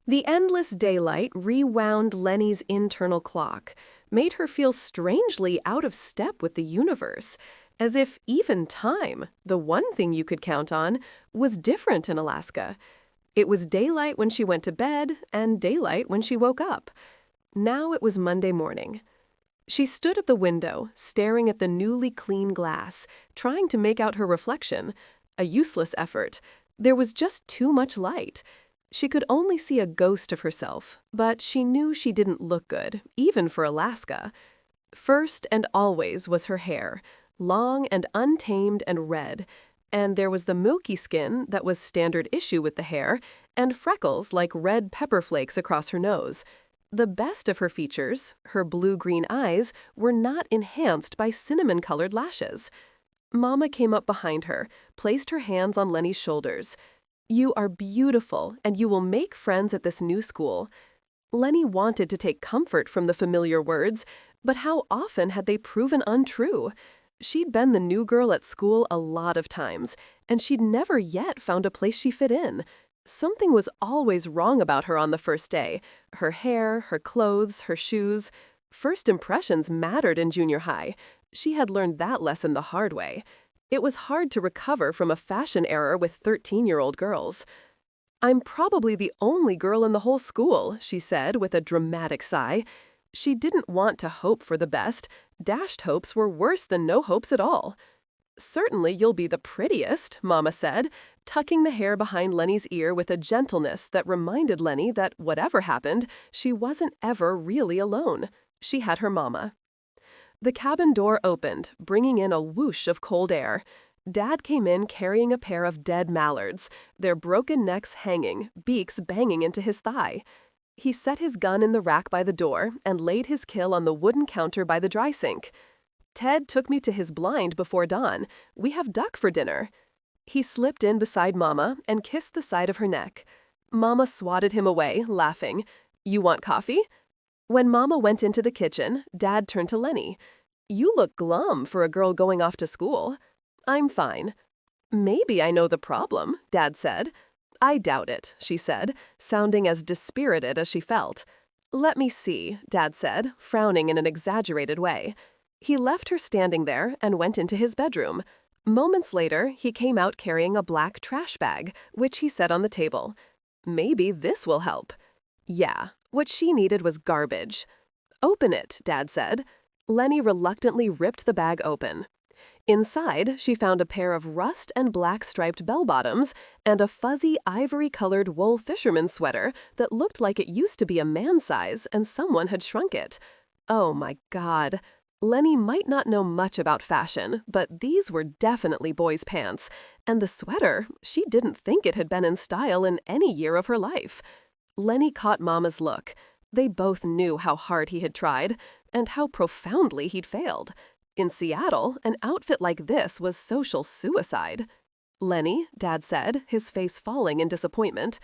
The endless daylight rewound Lenny's internal clock, made her feel strangely out of step with the universe, as if even time, the one thing you could count on, was different in Alaska. It was daylight when she went to bed and daylight when she woke up. Now it was Monday morning. She stood at the window, staring at the newly clean glass, trying to make out her reflection. A useless effort. There was just too much light. She could only see a ghost of herself, but she knew she didn't look good, even for Alaska. First and always was her hair, long and untamed and red, and there was the milky skin that was standard issue with the hair, and freckles like red pepper flakes across her nose. The best of her features, her blue-green eyes, were not enhanced by cinnamon-colored lashes. Mama came up behind her, placed her hands on Lenny's shoulders. "You are beautiful, and you will make friends at this new school." Lenny wanted to take comfort from the familiar words, but how often had they proven untrue? She'd been the new girl at school a lot of times, and she'd never yet found a place she fit in. Something was always wrong about her on the first day. Her hair, her clothes, her shoes. First impressions mattered in junior high. She had learned that lesson the hard way. It was hard to recover from a fashion error with 13-year-old girls. "I'm probably the only girl in the whole school," she said with a dramatic sigh. She didn't want to hope for the best. Dashed hopes were worse than no hopes at all. "Certainly you'll be the prettiest," Mama said, tucking the hair behind Lenny's ear with a gentleness that reminded Lenny that whatever happened, she wasn't ever really alone. She had her mama. The cabin door opened, bringing in a whoosh of cold air. Dad came in carrying a pair of dead mallards, their broken necks hanging, beaks banging into his thigh. He set his gun in the rack by the door and laid his kill on the wooden counter by the dry sink. "Ted took me to his blind before dawn. We have duck for dinner." He slipped in beside Mama and kissed the side of her neck. Mama swatted him away, laughing. "You want coffee?" When Mama went into the kitchen, Dad turned to Lenny. "You look glum for a girl going off to school." "I'm fine." "Maybe I know the problem," Dad said. "I doubt it," she said, sounding as dispirited as she felt. "Let me see," Dad said, frowning in an exaggerated way. He left her standing there and went into his bedroom. Moments later, he came out carrying a black trash bag, which he set on the table. Maybe this will help. Yeah, what she needed was garbage. "Open it," Dad said. Lenny reluctantly ripped the bag open. Inside, she found a pair of rust and black striped bell-bottoms and a fuzzy ivory-colored wool fisherman's sweater that looked like it used to be a man's size and someone had shrunk it. Oh my God. Lenny might not know much about fashion, but these were definitely boys' pants. And the sweater, she didn't think it had been in style in any year of her life. Lenny caught Mama's look. They both knew how hard he had tried and how profoundly he'd failed. In Seattle, an outfit like this was social suicide. "Lenny," Dad said, his face falling in disappointment.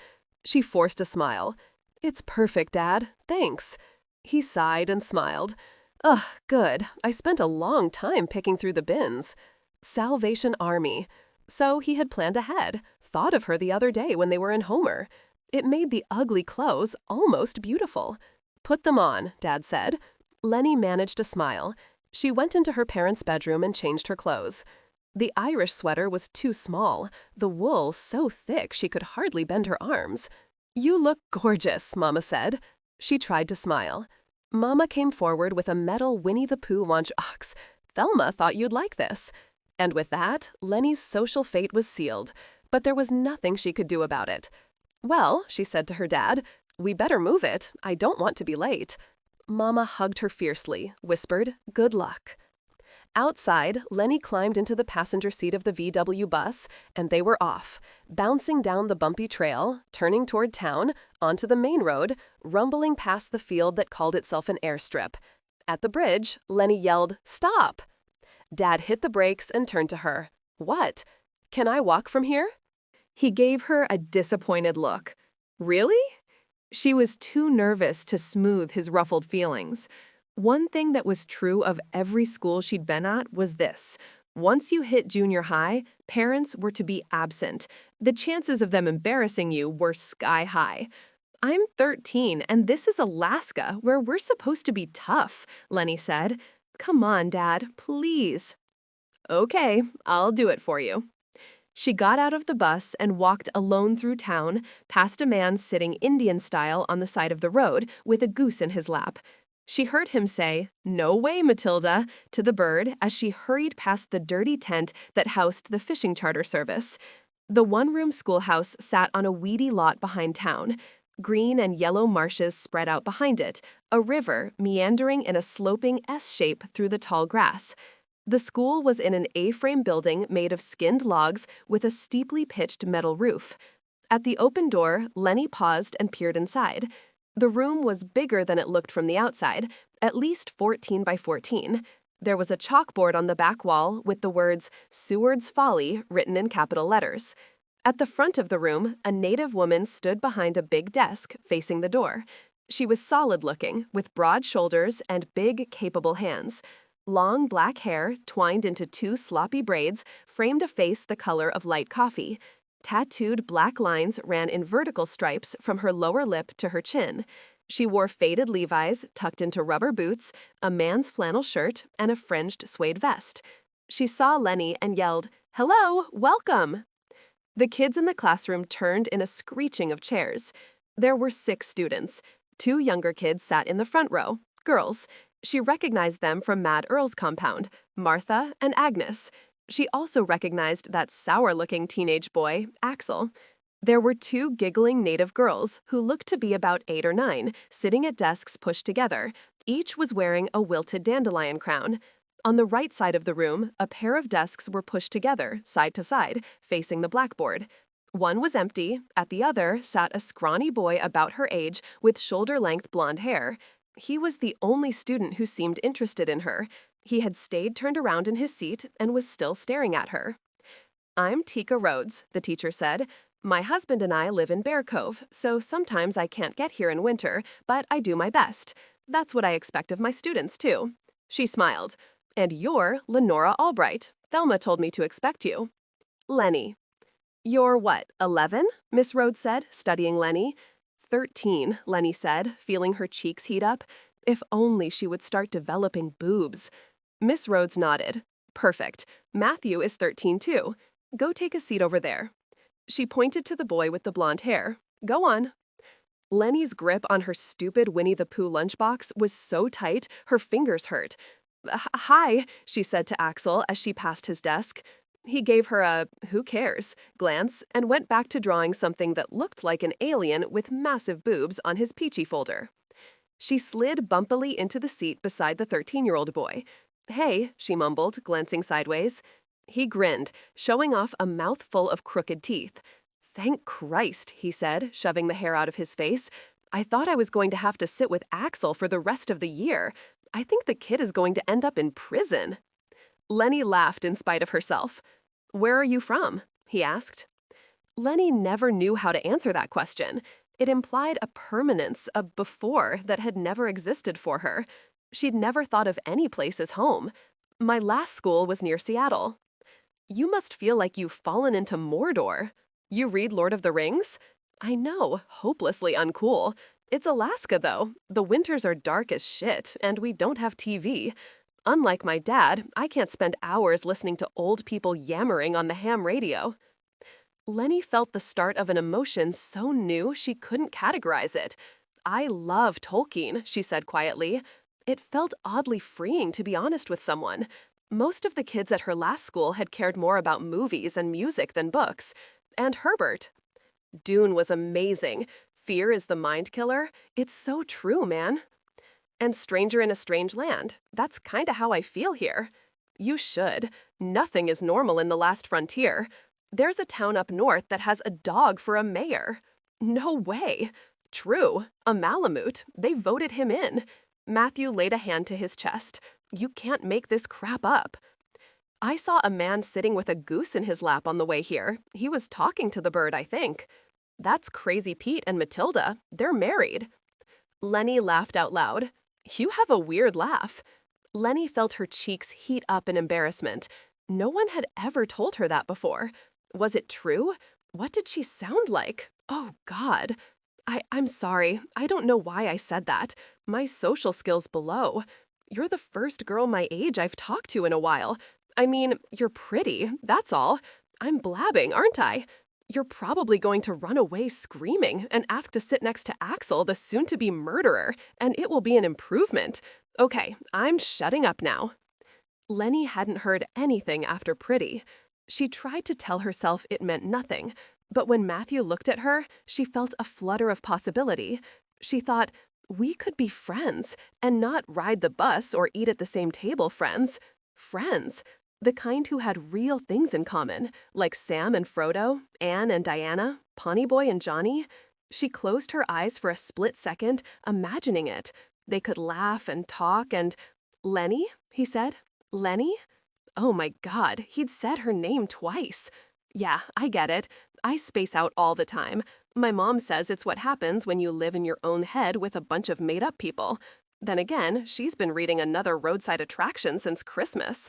She forced a smile. "It's perfect, Dad. Thanks." He sighed and smiled. "Ugh, good. I spent a long time picking through the bins." Salvation Army. So he had planned ahead, thought of her the other day when they were in Homer. It made the ugly clothes almost beautiful. "Put them on," Dad said. Lenny managed a smile. She went into her parents' bedroom and changed her clothes. The Irish sweater was too small, the wool so thick she could hardly bend her arms. "You look gorgeous," Mama said. She tried to smile. Mama came forward with a metal Winnie the Pooh lunch box. "Thelma thought you'd like this." And with that, Lenny's social fate was sealed, but there was nothing she could do about it. "Well," she said to her dad, "we better move it. I don't want to be late." Mama hugged her fiercely, whispered, "Good luck." Outside, Lenny climbed into the passenger seat of the VW bus, and they were off, bouncing down the bumpy trail, turning toward town, onto the main road, rumbling past the field that called itself an airstrip. At the bridge, Lenny yelled, "Stop!" Dad hit the brakes and turned to her. "What? Can I walk from here?" He gave her a disappointed look. "Really?" She was too nervous to smooth his ruffled feelings. One thing that was true of every school she'd been at was this. Once you hit junior high, parents were to be absent. The chances of them embarrassing you were sky high. I'm 13, and this is Alaska, where we're supposed to be tough, Lenny said. Come on, Dad, please. Okay, I'll do it for you. She got out of the bus and walked alone through town, past a man sitting Indian style on the side of the road with a goose in his lap. She heard him say, "No way, Matilda," to the bird as she hurried past the dirty tent that housed the fishing charter service. The one-room schoolhouse sat on a weedy lot behind town. Green and yellow marshes spread out behind it, a river meandering in a sloping S shape through the tall grass. The school was in an A-frame building made of skinned logs with a steeply pitched metal roof. At the open door, Lenny paused and peered inside. The room was bigger than it looked from the outside, at least 14 by 14. There was a chalkboard on the back wall with the words "Seward's Folly" written in capital letters. At the front of the room, a native woman stood behind a big desk facing the door. She was solid-looking, with broad shoulders and big, capable hands. Long black hair, twined into two sloppy braids, framed a face the color of light coffee. Tattooed black lines ran in vertical stripes from her lower lip to her chin. She wore faded Levi's tucked into rubber boots, a man's flannel shirt, and a fringed suede vest. She saw Lenny and yelled, "Hello, welcome!" The kids in the classroom turned in a screeching of chairs. There were 6 students. 2 younger kids sat in the front row, girls. She recognized them from Mad Earl's compound, Martha and Agnes. She also recognized that sour-looking teenage boy, Axel. There were 2 giggling native girls who looked to be about 8 or 9, sitting at desks pushed together. Each was wearing a wilted dandelion crown. On the right side of the room, a pair of desks were pushed together, side to side, facing the blackboard. One was empty, at the other sat a scrawny boy about her age with shoulder-length blonde hair. He was the only student who seemed interested in her. He had stayed turned around in his seat and was still staring at her. "I'm Tika Rhodes," the teacher said. "My husband and I live in Bear Cove, so sometimes I can't get here in winter, but I do my best. That's what I expect of my students, too." She smiled. "And you're Lenora Albright. Thelma told me to expect you." "Lenny." "You're what, 11?" Miss Rhodes said, studying Lenny. 13, Lenny said, feeling her cheeks heat up. If only she would start developing boobs. Miss Rhodes nodded. "Perfect. Matthew is 13 too. Go take a seat over there." She pointed to the boy with the blonde hair. "Go on." Lenny's grip on her stupid Winnie the Pooh lunchbox was so tight, her fingers hurt. "Hi," she said to Axel as she passed his desk. He gave her a "who cares" glance and went back to drawing something that looked like an alien with massive boobs on his peachy folder. She slid bumpily into the seat beside the 13-year-old boy. "Hey," she mumbled, glancing sideways. He grinned, showing off a mouthful of crooked teeth. "Thank Christ," he said, shoving the hair out of his face. "I thought I was going to have to sit with Axel for the rest of the year. I think the kid is going to end up in prison." Lenny laughed in spite of herself. "Where are you from?" he asked. Lenny never knew how to answer that question. It implied a permanence, a before that had never existed for her. She'd never thought of any place as home. "My last school was near Seattle." "You must feel like you've fallen into Mordor. You read Lord of the Rings?" "I know, hopelessly uncool. It's Alaska, though. The winters are dark as shit, and we don't have TV. Unlike my dad, I can't spend hours listening to old people yammering on the ham radio." Lenny felt the start of an emotion so new she couldn't categorize it. "I love Tolkien," she said quietly. It felt oddly freeing to be honest with someone. Most of the kids at her last school had cared more about movies and music than books. And Herbert. Dune was amazing. Fear is the mind killer. It's so true, man. And Stranger in a Strange Land. That's kinda how I feel here. You should. Nothing is normal in the last frontier. There's a town up north that has a dog for a mayor. No way. True. A Malamute. They voted him in. Matthew laid a hand to his chest. You can't make this crap up. I saw a man sitting with a goose in his lap on the way here. He was talking to the bird, I think. That's Crazy Pete and Matilda. They're married. Lenny laughed out loud. You have a weird laugh. Lenny felt her cheeks heat up in embarrassment. No one had ever told her that before. Was it true? What did she sound like? Oh, God. I'm sorry. I don't know why I said that. My social skills below. You're the first girl my age I've talked to in a while. I mean, you're pretty, that's all. I'm blabbing, aren't I? You're probably going to run away screaming and ask to sit next to Axel, the soon-to-be murderer, and it will be an improvement. Okay, I'm shutting up now. Lenny hadn't heard anything after pretty. She tried to tell herself it meant nothing, but when Matthew looked at her, she felt a flutter of possibility. She thought, we could be friends, and not ride the bus or eat at the same table friends. Friends. The kind who had real things in common, like Sam and Frodo, Anne and Diana, Ponyboy and Johnny. She closed her eyes for a split second, imagining it. They could laugh and talk and... Lenny, he said. Lenny? Oh my God, he'd said her name twice. Yeah, I get it. I space out all the time. My mom says it's what happens when you live in your own head with a bunch of made-up people. Then again, she's been reading Another Roadside Attraction since Christmas.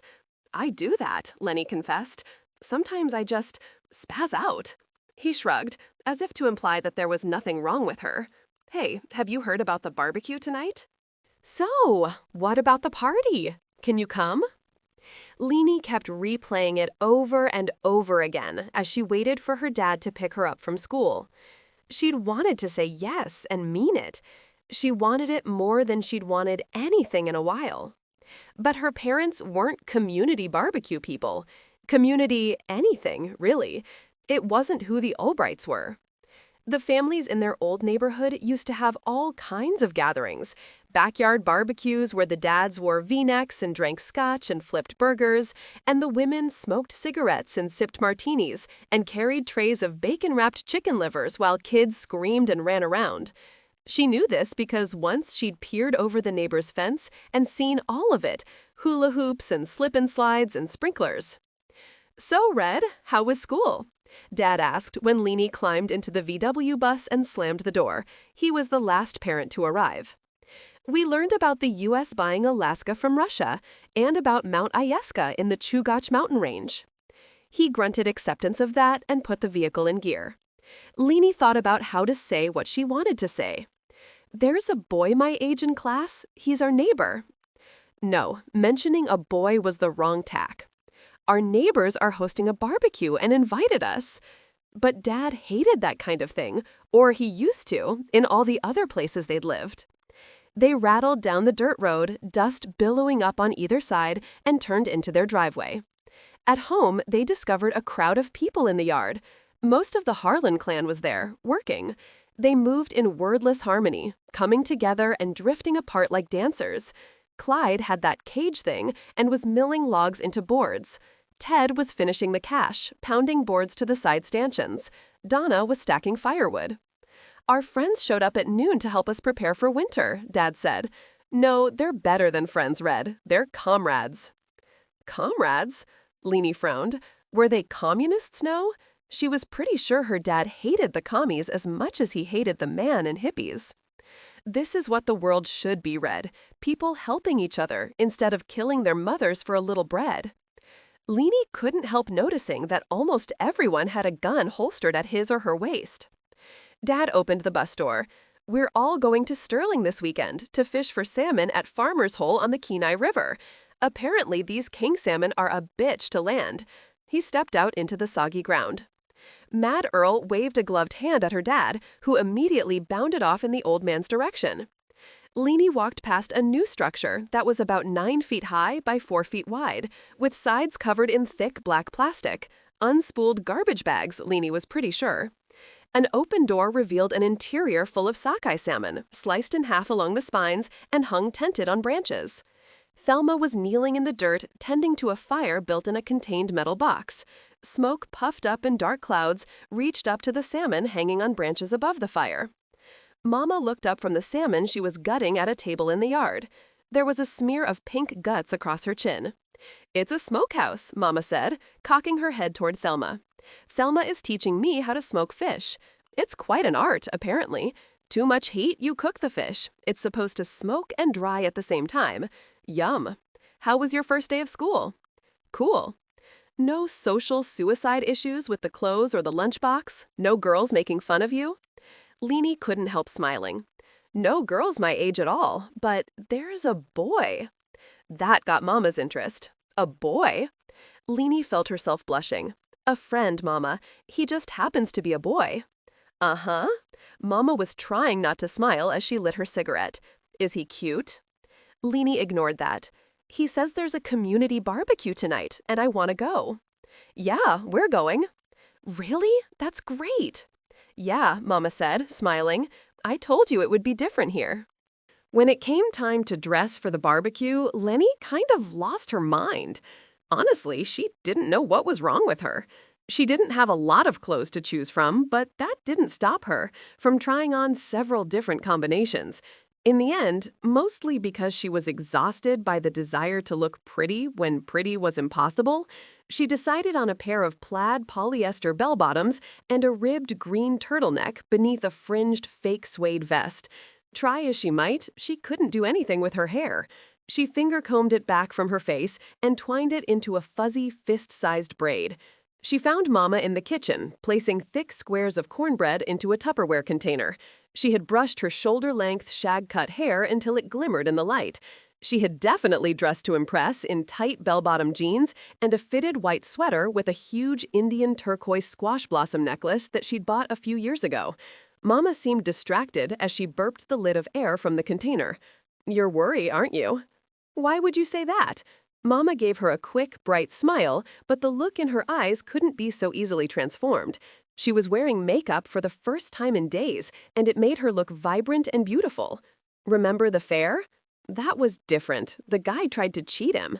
I do that, Lenny confessed. Sometimes I just spaz out. He shrugged, as if to imply that there was nothing wrong with her. Hey, have you heard about the barbecue tonight? So, what about the party? Can you come? Leanie kept replaying it over and over again as she waited for her dad to pick her up from school. She'd wanted to say yes and mean it. She wanted it more than she'd wanted anything in a while. But her parents weren't community barbecue people. Community anything, really. It wasn't who the Albrights were. The families in their old neighborhood used to have all kinds of gatherings. Backyard barbecues where the dads wore V-necks and drank scotch and flipped burgers, and the women smoked cigarettes and sipped martinis and carried trays of bacon-wrapped chicken livers while kids screamed and ran around. She knew this because once she'd peered over the neighbor's fence and seen all of it, hula hoops and slip-and-slides and sprinklers. So, Red, how was school? Dad asked when Leanie climbed into the VW bus and slammed the door. He was the last parent to arrive. We learned about the U.S. buying Alaska from Russia and about Mount Iyeska in the Chugach mountain range. He grunted acceptance of that and put the vehicle in gear. Leanie thought about how to say what she wanted to say. There's a boy my age in class. He's our neighbor. No, mentioning a boy was the wrong tack. Our neighbors are hosting a barbecue and invited us. But Dad hated that kind of thing, or he used to, in all the other places they'd lived. They rattled down the dirt road, dust billowing up on either side, and turned into their driveway. At home, they discovered a crowd of people in the yard. Most of the Harlan clan was there, working. They moved in wordless harmony, coming together and drifting apart like dancers. Clyde had that cage thing and was milling logs into boards. Ted was finishing the cache, pounding boards to the side stanchions. Donna was stacking firewood. Our friends showed up at noon to help us prepare for winter, Dad said. No, they're better than friends, Red. They're comrades. Comrades? Leanie frowned. Were they communists, no? She was pretty sure her dad hated the commies as much as he hated the man and hippies. This is what the world should be, Red. People helping each other instead of killing their mothers for a little bread. Leanie couldn't help noticing that almost everyone had a gun holstered at his or her waist. Dad opened the bus door. We're all going to Sterling this weekend to fish for salmon at Farmer's Hole on the Kenai River. Apparently, these king salmon are a bitch to land. He stepped out into the soggy ground. Mad Earl waved a gloved hand at her dad, who immediately bounded off in the old man's direction. Leanie walked past a new structure that was about 9 feet high by 4 feet wide, with sides covered in thick black plastic. Unspooled garbage bags, Leanie was pretty sure. An open door revealed an interior full of sockeye salmon, sliced in half along the spines and hung tented on branches. Thelma was kneeling in the dirt, tending to a fire built in a contained metal box. Smoke puffed up in dark clouds, reached up to the salmon hanging on branches above the fire. Mama looked up from the salmon she was gutting at a table in the yard. There was a smear of pink guts across her chin. It's a smokehouse, Mama said, cocking her head toward Thelma. Thelma is teaching me how to smoke fish. It's quite an art, apparently. Too much heat, you cook the fish. It's supposed to smoke and dry at the same time. Yum. How was your first day of school? Cool. No social suicide issues with the clothes or the lunchbox? No girls making fun of you? Leanie couldn't help smiling. No girls my age at all, but there's a boy. That got Mama's interest. A boy? Leanie felt herself blushing. A friend, Mama. He just happens to be a boy. Uh-huh. Mama was trying not to smile as she lit her cigarette. Is he cute? Leanie ignored that. He says there's a community barbecue tonight, and I want to go. Yeah, we're going. Really? That's great. Yeah, Mama said, smiling. I told you it would be different here. When it came time to dress for the barbecue, Lenny kind of lost her mind. Honestly, she didn't know what was wrong with her. She didn't have a lot of clothes to choose from, but that didn't stop her from trying on several different combinations. In the end, mostly because she was exhausted by the desire to look pretty when pretty was impossible, she decided on a pair of plaid polyester bell-bottoms and a ribbed green turtleneck beneath a fringed fake suede vest. Try as she might, she couldn't do anything with her hair. She finger-combed it back from her face and twined it into a fuzzy, fist-sized braid. She found Mama in the kitchen, placing thick squares of cornbread into a Tupperware container. She had brushed her shoulder-length, shag-cut hair until it glimmered in the light. She had definitely dressed to impress in tight bell-bottom jeans and a fitted white sweater with a huge Indian turquoise squash blossom necklace that she'd bought a few years ago. Mama seemed distracted as she burped the lid of air from the container. You're worried, aren't you? Why would you say that? Mama gave her a quick, bright smile, but the look in her eyes couldn't be so easily transformed. She was wearing makeup for the first time in days, and it made her look vibrant and beautiful. Remember the fair? That was different. The guy tried to cheat him.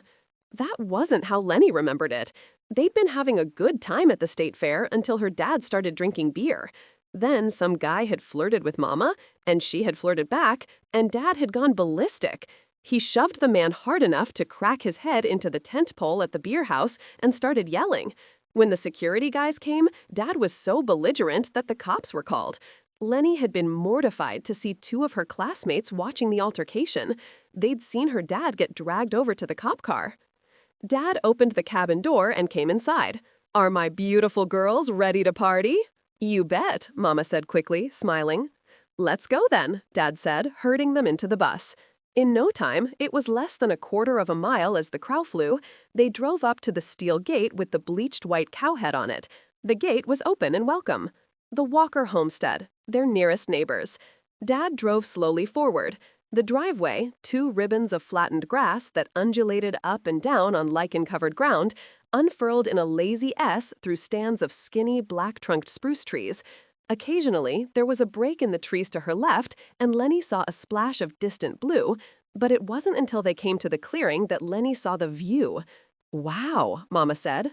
That wasn't how Lenny remembered it. They'd been having a good time at the state fair until her dad started drinking beer. Then some guy had flirted with Mama, and she had flirted back, and Dad had gone ballistic. He shoved the man hard enough to crack his head into the tent pole at the beer house and started yelling. When the security guys came, Dad was so belligerent that the cops were called. Lenny had been mortified to see two of her classmates watching the altercation. They'd seen her dad get dragged over to the cop car. Dad opened the cabin door and came inside. Are my beautiful girls ready to party? You bet, Mama said quickly, smiling. Let's go then, Dad said, herding them into the bus. In no time, it was less than a quarter of a mile as the crow flew, they drove up to the steel gate with the bleached white cowhead on it. The gate was open and welcome. The Walker homestead, their nearest neighbors. Dad drove slowly forward. The driveway, two ribbons of flattened grass that undulated up and down on lichen-covered ground, unfurled in a lazy S through stands of skinny, black-trunked spruce trees. Occasionally, there was a break in the trees to her left, and Lenny saw a splash of distant blue, but it wasn't until they came to the clearing that Lenny saw the view. Wow, Mama said.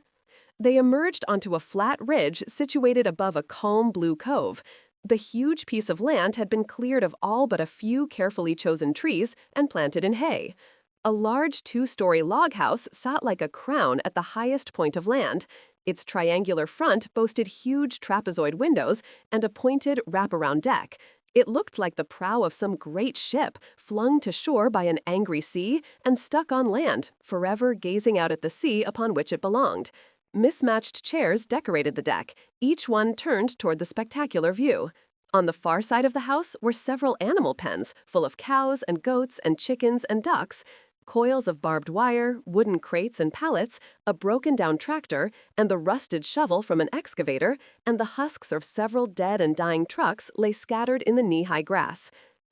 They emerged onto a flat ridge situated above a calm blue cove. The huge piece of land had been cleared of all but a few carefully chosen trees and planted in hay. A large two-story log house sat like a crown at the highest point of land. Its triangular front boasted huge trapezoid windows and a pointed wraparound deck. It looked like the prow of some great ship, flung to shore by an angry sea and stuck on land, forever gazing out at the sea upon which it belonged. Mismatched chairs decorated the deck, each one turned toward the spectacular view. On the far side of the house were several animal pens, full of cows and goats and chickens and ducks. Coils of barbed wire, wooden crates and pallets, a broken-down tractor, and the rusted shovel from an excavator, and the husks of several dead and dying trucks lay scattered in the knee-high grass.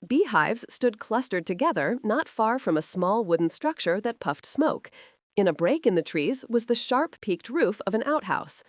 Beehives stood clustered together not far from a small wooden structure that puffed smoke. In a break in the trees was the sharp-peaked roof of an outhouse.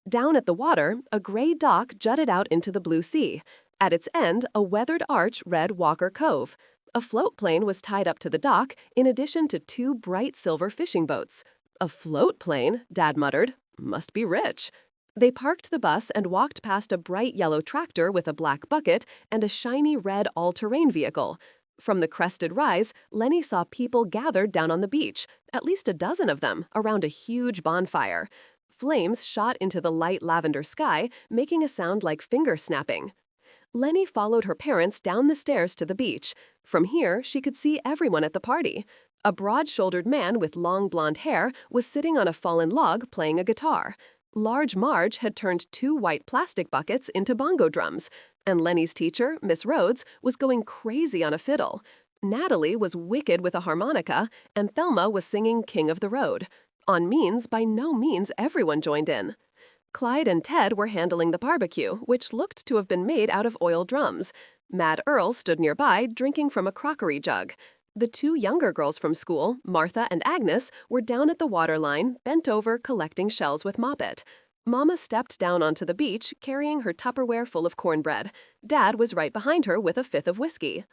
Down at the water, a gray dock jutted out into the blue sea. At its end, a weathered arch read Walker Cove. A float plane was tied up to the dock, in addition to two bright silver fishing boats. A float plane, Dad muttered. Must be rich. They parked the bus and walked past a bright yellow tractor with a black bucket and a shiny red all-terrain vehicle. From the crested rise, Lenny saw people gathered down on the beach, at least a dozen of them, around a huge bonfire. Flames shot into the light lavender sky, making a sound like finger snapping. Lenny followed her parents down the stairs to the beach. From here, she could see everyone at the party. A broad-shouldered man with long blonde hair was sitting on a fallen log playing a guitar. Large Marge had turned two white plastic buckets into bongo drums, and Lenny's teacher, Miss Rhodes, was going crazy on a fiddle. Natalie was wicked with a harmonica, and Thelma was singing King of the Road. On means, by no means everyone joined in. Clyde and Ted were handling the barbecue, which looked to have been made out of oil drums. Mad Earl stood nearby, drinking from a crockery jug. The two younger girls from school, Martha and Agnes, were down at the waterline, bent over collecting shells with Moppet. Mama stepped down onto the beach, carrying her Tupperware full of cornbread. Dad was right behind her with a fifth of whiskey.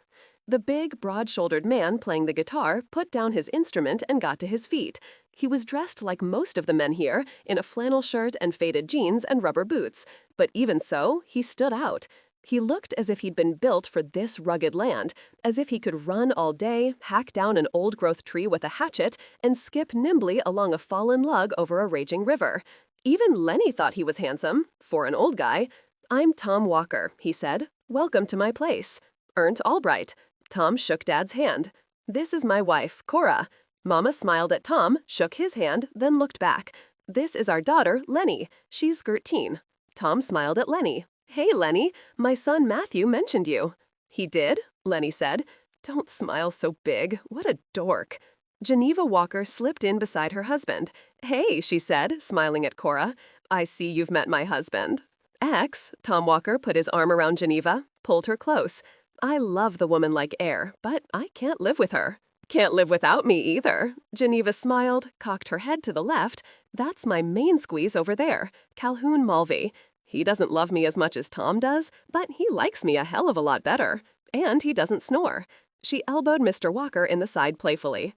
The big, broad-shouldered man playing the guitar put down his instrument and got to his feet. He was dressed like most of the men here, in a flannel shirt and faded jeans and rubber boots. But even so, he stood out. He looked as if he'd been built for this rugged land, as if he could run all day, hack down an old-growth tree with a hatchet, and skip nimbly along a fallen log over a raging river. Even Lenny thought he was handsome, for an old guy. "I'm Tom Walker," he said. "Welcome to my place. Ernst Albright." Tom shook Dad's hand. "This is my wife, Cora." Mama smiled at Tom, shook his hand, then looked back. "This is our daughter, Lenny. She's 13. Tom smiled at Lenny. "Hey, Lenny, my son Matthew mentioned you." "He did?" Lenny said. "Don't smile so big. What a dork." Geneva Walker slipped in beside her husband. "Hey," she said, smiling at Cora. "I see you've met my husband." "Ex," Tom Walker put his arm around Geneva, pulled her close. "I love the woman like air, but I can't live with her." "Can't live without me either." Geneva smiled, cocked her head to the left. "That's my main squeeze over there, Calhoun Mulvey. He doesn't love me as much as Tom does, but he likes me a hell of a lot better. And he doesn't snore." She elbowed Mr. Walker in the side playfully.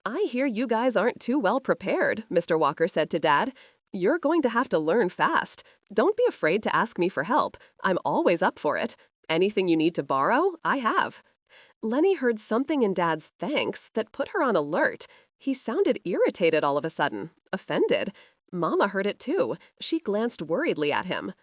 "I hear you guys aren't too well prepared," Mr. Walker said to Dad. "You're going to have to learn fast. Don't be afraid to ask me for help. I'm always up for it. Anything you need to borrow, I have." Lenny heard something in Dad's thanks that put her on alert. He sounded irritated all of a sudden, offended. Mama heard it too. She glanced worriedly at him.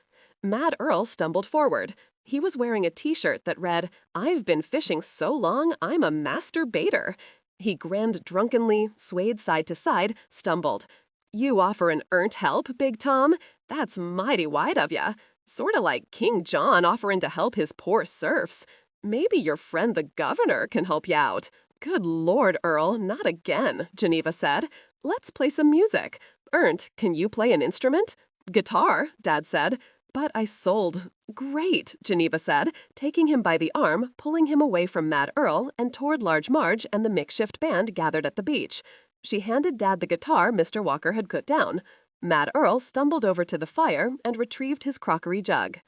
Mad Earl stumbled forward. He was wearing a t-shirt that read, "I've been fishing so long, I'm a master baiter." He grinned drunkenly, swayed side to side, stumbled. "You offer an help, Big Tom? That's mighty wide of ya. Sorta like King John offering to help his poor serfs. Maybe your friend the governor can help you out." "Good Lord, Earl, not again," Geneva said. "Let's play some music. Ernst, can you play an instrument?" "Guitar," Dad said. "But I sold." "Great," Geneva said, taking him by the arm, pulling him away from Mad Earl and toward Large Marge and the makeshift band gathered at the beach. She handed Dad the guitar Mr. Walker had put down. Mad Earl stumbled over to the fire and retrieved his crockery jug.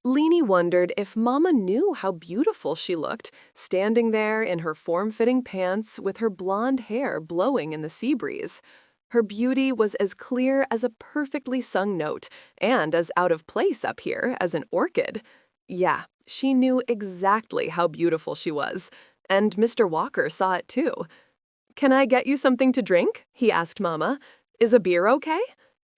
Leanie wondered if Mama knew how beautiful she looked, standing there in her form-fitting pants with her blonde hair blowing in the sea breeze. Her beauty was as clear as a perfectly sung note, and as out of place up here as an orchid. Yeah, she knew exactly how beautiful she was, and Mr. Walker saw it too. "Can I get you something to drink?" he asked Mama. "Is a beer okay?"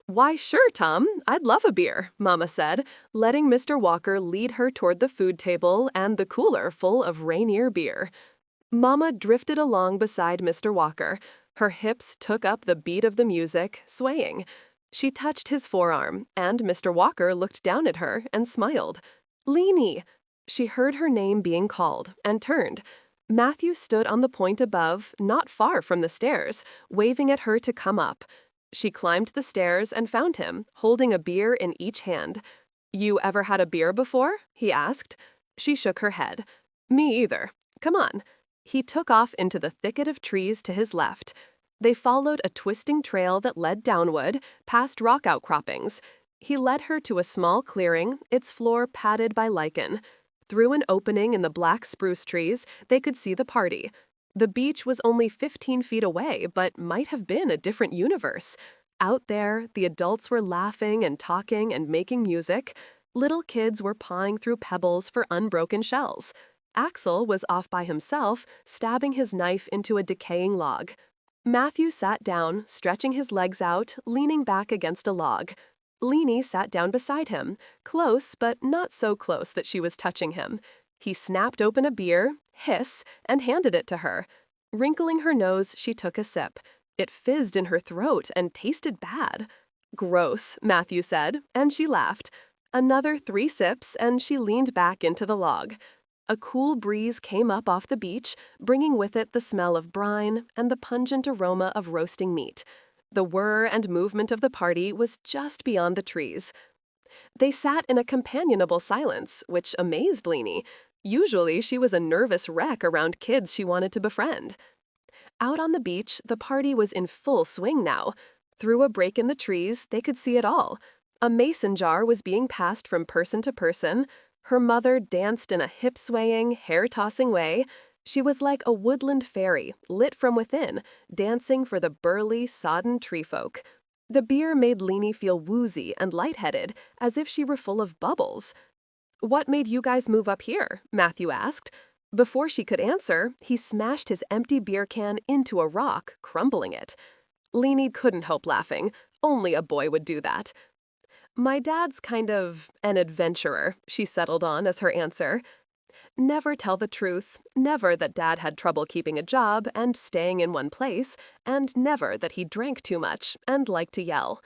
"Why, sure, Tom. I'd love a beer," Mama said, letting Mr. Walker lead her toward the food table and the cooler full of Rainier beer. Mama drifted along beside Mr. Walker. Her hips took up the beat of the music, swaying. She touched his forearm, and Mr. Walker looked down at her and smiled. "Leanie!" She heard her name being called and turned. Matthew stood on the point above, not far from the stairs, waving at her to come up. She climbed the stairs and found him, holding a beer in each hand. "You ever had a beer before?" he asked. She shook her head. "Me either. Come on." He took off into the thicket of trees to his left. They followed a twisting trail that led downward, past rock outcroppings. He led her to a small clearing, its floor padded by lichen. Through an opening in the black spruce trees, they could see the party. The beach was only 15 feet away, but might have been a different universe. Out there, the adults were laughing and talking and making music. Little kids were pawing through pebbles for unbroken shells. Axel was off by himself, stabbing his knife into a decaying log. Matthew sat down, stretching his legs out, leaning back against a log. Leanie sat down beside him, close but not so close that she was touching him. He snapped open a beer, hiss, and handed it to her. Wrinkling her nose, she took a sip. It fizzed in her throat and tasted bad. "Gross," Matthew said, and she laughed. Another 3 sips, and she leaned back into the log. A cool breeze came up off the beach, bringing with it the smell of brine and the pungent aroma of roasting meat. The whir and movement of the party was just beyond the trees. They sat in a companionable silence, which amazed Leanie. Usually, she was a nervous wreck around kids she wanted to befriend. Out on the beach, the party was in full swing now. Through a break in the trees, they could see it all. A mason jar was being passed from person to person. Her mother danced in a hip-swaying, hair-tossing way. She was like a woodland fairy, lit from within, dancing for the burly, sodden tree folk. The beer made Leanie feel woozy and lightheaded, as if she were full of bubbles. "What made you guys move up here?" Matthew asked. Before she could answer, he smashed his empty beer can into a rock, crumbling it. Leanie couldn't help laughing. Only a boy would do that. "My dad's kind of an adventurer," she settled on as her answer. Never tell the truth, never that Dad had trouble keeping a job and staying in one place, and never that he drank too much and liked to yell.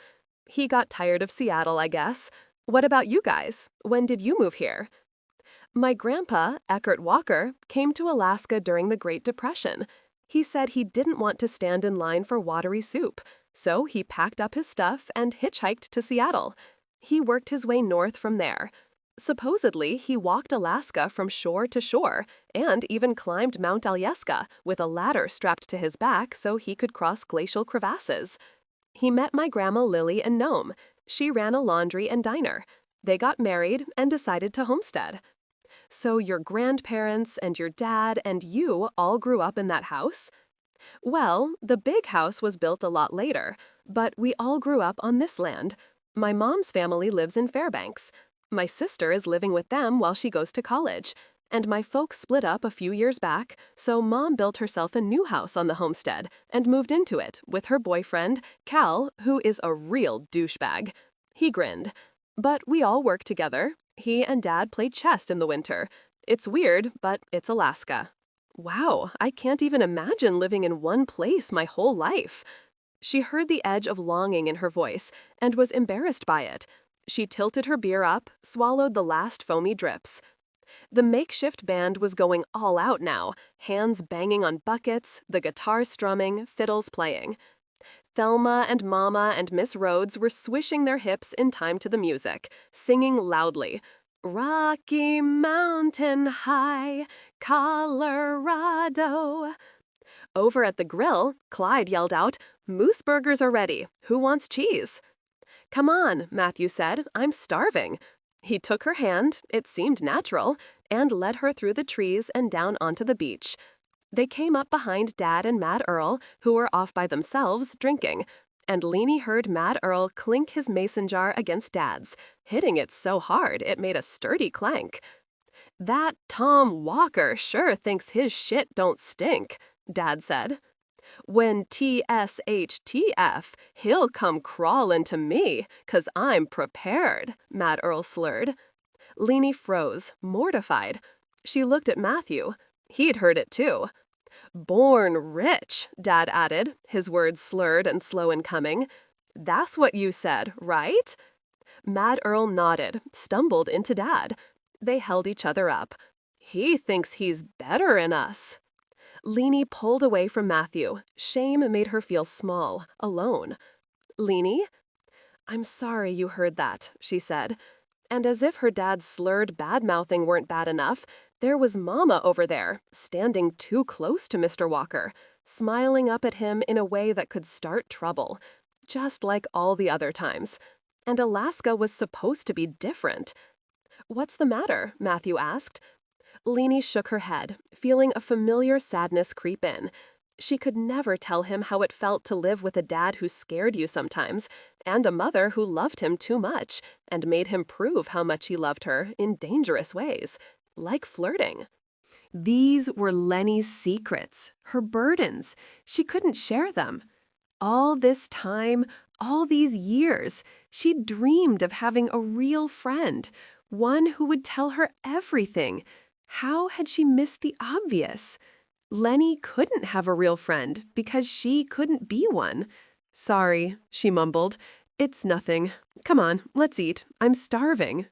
He got tired of Seattle, I guess. What about you guys? When did you move here? My grandpa, Eckert Walker, came to Alaska during the Great Depression. He said he didn't want to stand in line for watery soup, so he packed up his stuff and hitchhiked to Seattle. He worked his way north from there. Supposedly, he walked Alaska from shore to shore and even climbed Mount Alyeska with a ladder strapped to his back so he could cross glacial crevasses. He met my grandma Lily in Nome. She ran a laundry and diner. They got married and decided to homestead. So your grandparents and your dad and you all grew up in that house? Well, the big house was built a lot later, but we all grew up on this land. My mom's family lives in Fairbanks. My sister is living with them while she goes to college. And my folks split up a few years back, so Mom built herself a new house on the homestead and moved into it with her boyfriend, Cal, who is a real douchebag. He grinned. But we all work together. He and Dad play chess in the winter. It's weird, but it's Alaska. Wow, I can't even imagine living in one place my whole life. She heard the edge of longing in her voice and was embarrassed by it. She tilted her beer up, swallowed the last foamy drips. The makeshift band was going all out now, hands banging on buckets, the guitar strumming, fiddles playing. Thelma and Mama and Miss Rhodes were swishing their hips in time to the music, singing loudly, "Rocky Mountain High, Colorado." Over at the grill, Clyde yelled out, "Moose burgers are ready. Who wants cheese?" "Come on," Matthew said. "I'm starving." He took her hand, it seemed natural, and led her through the trees and down onto the beach. They came up behind Dad and Mad Earl, who were off by themselves, drinking, and Leanie heard Mad Earl clink his mason jar against Dad's, hitting it so hard it made a sturdy clank. "That Tom Walker sure thinks his shit don't stink," Dad said. "When TSHTF, he'll come crawlin' to me, 'cause I'm prepared," Mad Earl slurred. Leanie froze, mortified. She looked at Matthew. He'd heard it too. "Born rich," Dad added, his words slurred and slow in coming. "That's what you said, right?" Mad Earl nodded, stumbled into Dad. They held each other up. "He thinks he's better'n us." Leanie pulled away from Matthew. Shame made her feel small, alone. "Leanie?" "I'm sorry you heard that," she said. And as if her dad's slurred bad-mouthing weren't bad enough, there was Mama over there, standing too close to Mr. Walker, smiling up at him in a way that could start trouble, just like all the other times. And Alaska was supposed to be different. "What's the matter?" Matthew asked. Leanie shook her head, feeling a familiar sadness creep in. She could never tell him how it felt to live with a dad who scared you sometimes, and a mother who loved him too much and made him prove how much he loved her in dangerous ways, like flirting. These were Lenny's secrets, her burdens. She couldn't share them. All this time, all these years, she dreamed of having a real friend, one who would tell her everything. How had she missed the obvious? Lenny couldn't have a real friend because she couldn't be one. "Sorry," she mumbled. "It's nothing. Come on, let's eat. I'm starving."